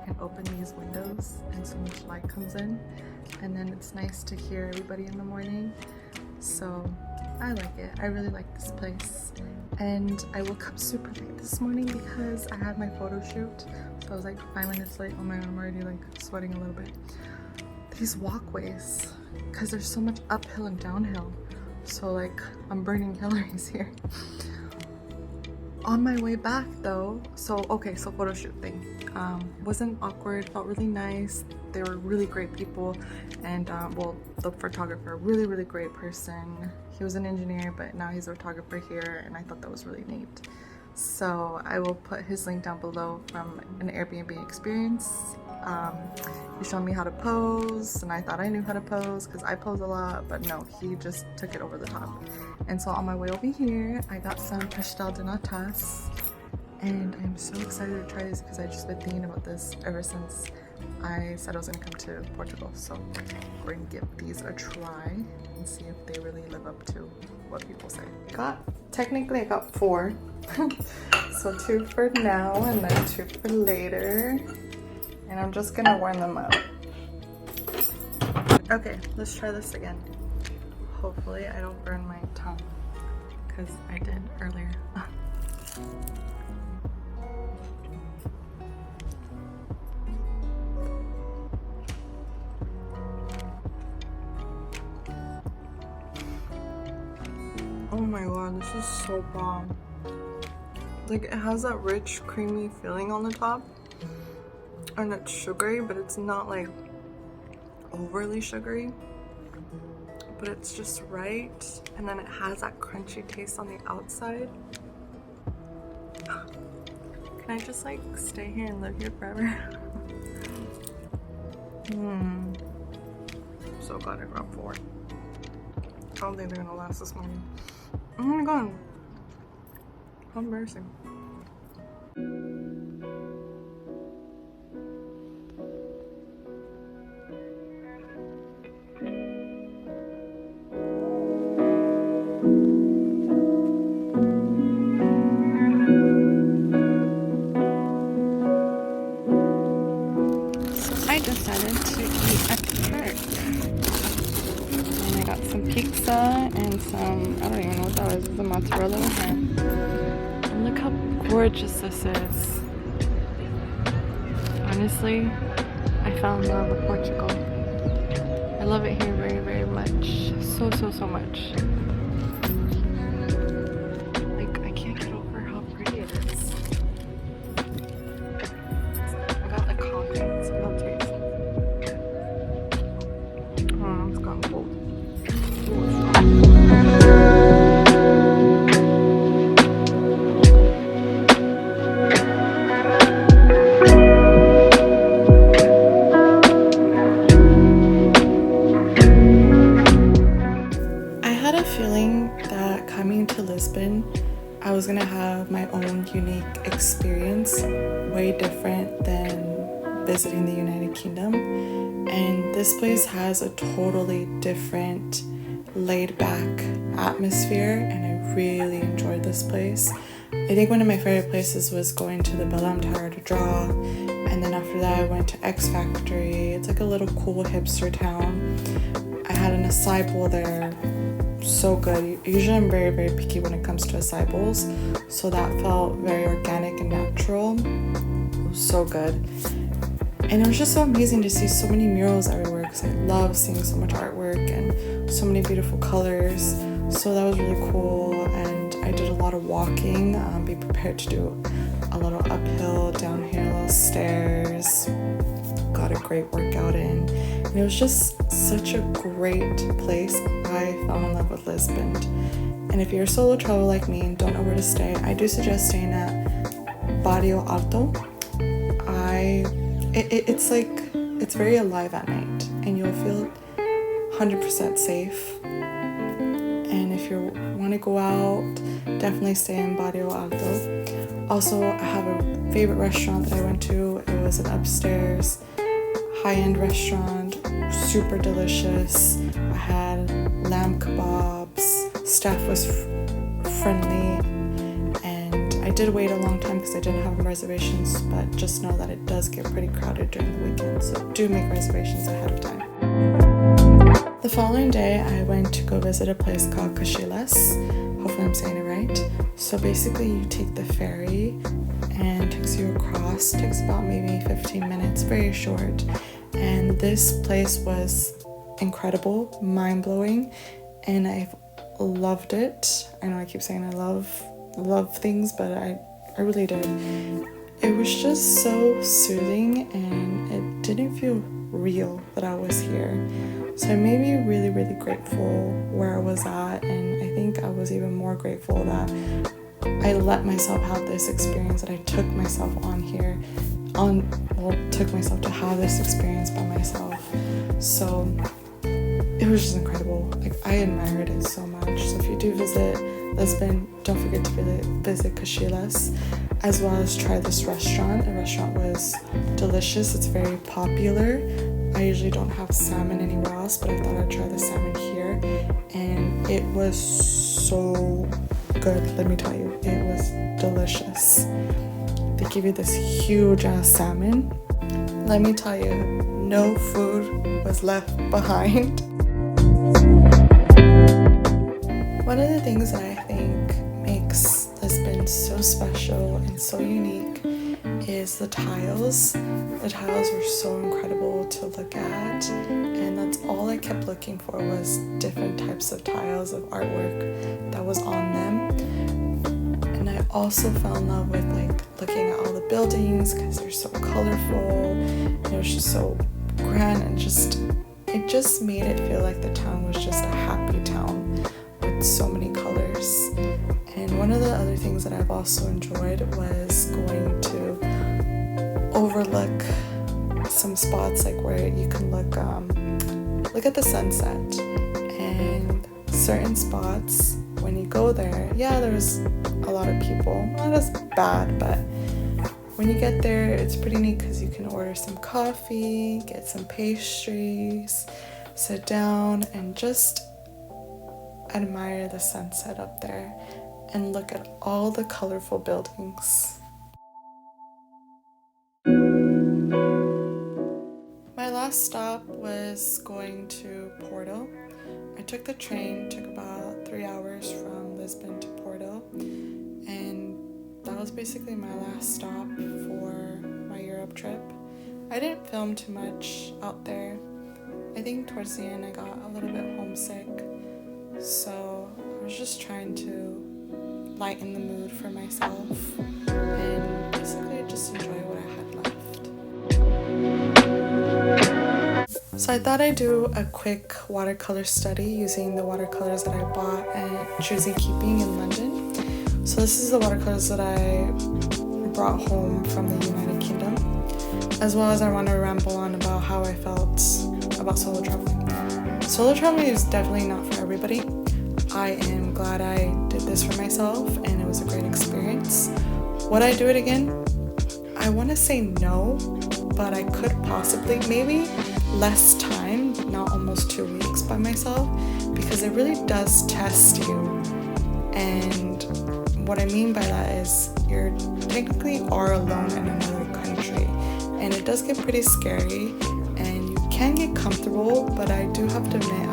can open these windows and so much light comes in, and then it's nice to hear everybody in the morning. So I like it. I really like this place. And I woke up super late this morning because I had my photo shoot. So I was like 5 minutes late. Oh my god, I'm already like sweating a little bit. These walkways, because there's so much uphill and downhill. So like I'm burning calories here. On my way back though, so photo shoot thing. Wasn't awkward, felt really nice. They were really great people, and well, the photographer, really great person. He was an engineer, but now he's a photographer here, and I thought that was really neat. So I will put his link down below from an Airbnb experience. He showed me how to pose, and I thought I knew how to pose because I pose a lot, but no, he just took it over the top. And so on my way over here, I got some pastel de natas, and I'm so excited to try this because I've just been thinking about this ever since I said I was gonna come to Portugal. So we're gonna give these a try and see if they really live up to what people say. Technically I got 4. So 2 for now and then 2 for later. And I'm just gonna warm them up. Okay, let's try this again. Hopefully I don't burn my tongue, because I did earlier. Oh my god, this is so bomb. Like, it has that rich, creamy feeling on the top. And it's sugary, but it's not like overly sugary. But it's just right. And then it has that crunchy taste on the outside. Can I just like stay here and live here forever? So glad I got 4. I don't think they're gonna last this morning. Oh my god. How embarrassing. I decided to eat at the church. And I got some pizza and some, I don't even know what that was, the mozzarella with ham. And look how gorgeous this is. Honestly, I fell in love with Portugal. I love it here very much. So much. Like, I can't get over how pretty it is. I got the coffee, it's not tasty. Oh, it's gone cold. I had a feeling that coming to Lisbon, I was gonna have my own unique experience, way different than visiting the United Kingdom. And this place has a totally different, laid-back atmosphere, and I really enjoyed this place. I think one of my favorite places was going to the Belém Tower to draw, and then after that I went to X Factory. It's like a little cool hipster town. I had an acai bowl there, so good. Usually I'm very picky when it comes to acai bowls, so that felt very organic and natural. It was so good. And it was just so amazing to see so many murals everywhere, because I love seeing so much artwork and so many beautiful colors. So that was really cool, and I did a lot of walking. Be prepared to do a little uphill, downhill, stairs. Got a great workout in. And it was just such a great place. I fell in love with Lisbon. And if you're a solo traveler like me and don't know where to stay, I do suggest staying at Barrio Alto. It's very alive at night, and you'll feel 100% safe. And if you want to go out, definitely stay in Barrio Alto. Also, I have a favorite restaurant that I went to. It was an upstairs, high-end restaurant, super delicious. I had lamb kebabs, staff was friendly, and I did wait a long time because I didn't have reservations, but just know that it does get pretty crowded during the weekend, so do make reservations ahead of time. The following day, I went to go visit a place called Caxilas. Hopefully I'm saying it right. So basically you take the ferry and it takes you across. It takes about maybe 15 minutes, very short. And this place was incredible, mind-blowing, and I've loved it. I know I keep saying I love things, but I really did. It was just so soothing, and it didn't feel real that I was here. So it made me really, really grateful where I was at, and I think I was even more grateful that I let myself have this experience, that I took myself took myself to have this experience by myself. So it was just incredible. Like, I admired it so much. So if you do visit Lisbon, don't forget to visit Caxilas, as well as try this restaurant. The restaurant was delicious. It's very popular. I usually don't have salmon anywhere else, but I thought I'd try the salmon here, and it was so good. Let me tell you, it was delicious. They give you this huge ass salmon. Let me tell you, no food was left behind. One of the things that I think makes Lisbon so special and so unique is the tiles. The tiles were so incredible to look at, and that's all I kept looking for was different types of tiles of artwork that was on them. And I also fell in love with looking at all the buildings because they're so colorful, and it was just so grand, and it just made it feel like the town was just a happy town with so many colors. And one of the other things that I've also enjoyed was going to overlook some spots where you can look at the sunset. And certain spots, when you go there, there's a lot of people, not as bad, but when you get there, it's pretty neat because you can order some coffee, get some pastries, sit down and just admire the sunset up there and look at all the colorful buildings. My last stop was going to Porto. I took the train, took about 3 hours from Lisbon to Porto, and that was basically my last stop for my Europe trip. I didn't film too much out there. I think towards the end I got a little bit homesick, so I was just trying to lighten the mood for myself and basically just enjoy what I had left. So I thought I'd do a quick watercolor study using the watercolors that I bought at Choosy Keeping in London. So this is the watercolors that I brought home from the United Kingdom, as well as I want to ramble on about how I felt about solo traveling. Solo traveling is definitely not for everybody. I am glad I did this for myself, and it was a great experience. Would I do it again? I want to say no, but I could possibly, maybe less time, not almost 2 weeks by myself, because it really does test you. And what I mean by that is you're technically are alone in another country, and it does get pretty scary, and you can get comfortable, but I do have to admit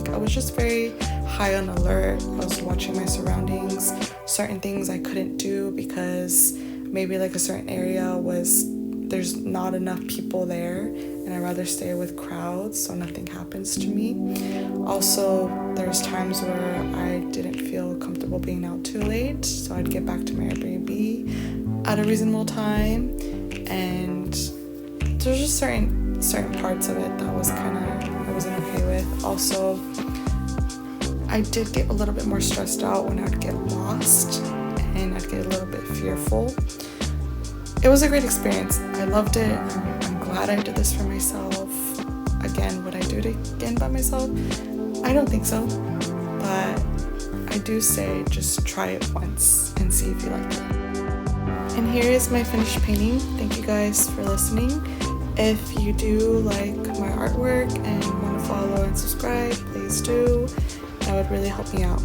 I was just very high on alert. I was watching my surroundings, certain things I couldn't do because maybe a certain area there's not enough people there, and I'd rather stay with crowds so nothing happens to me. Also, there's times where I didn't feel comfortable being out too late, so I'd get back to my Airbnb at a reasonable time, and there's just certain parts of it that I wasn't okay with. Also, I did get a little bit more stressed out when I'd get lost, and I'd get a little bit fearful. It was a great experience. I loved it. I'm glad I did this for myself. Again, would I do it again by myself? I don't think so. But I do say just try it once and see if you like it. And here is my finished painting. Thank you guys for listening. If you do like my artwork and want to follow and subscribe, please do. That would really help me out.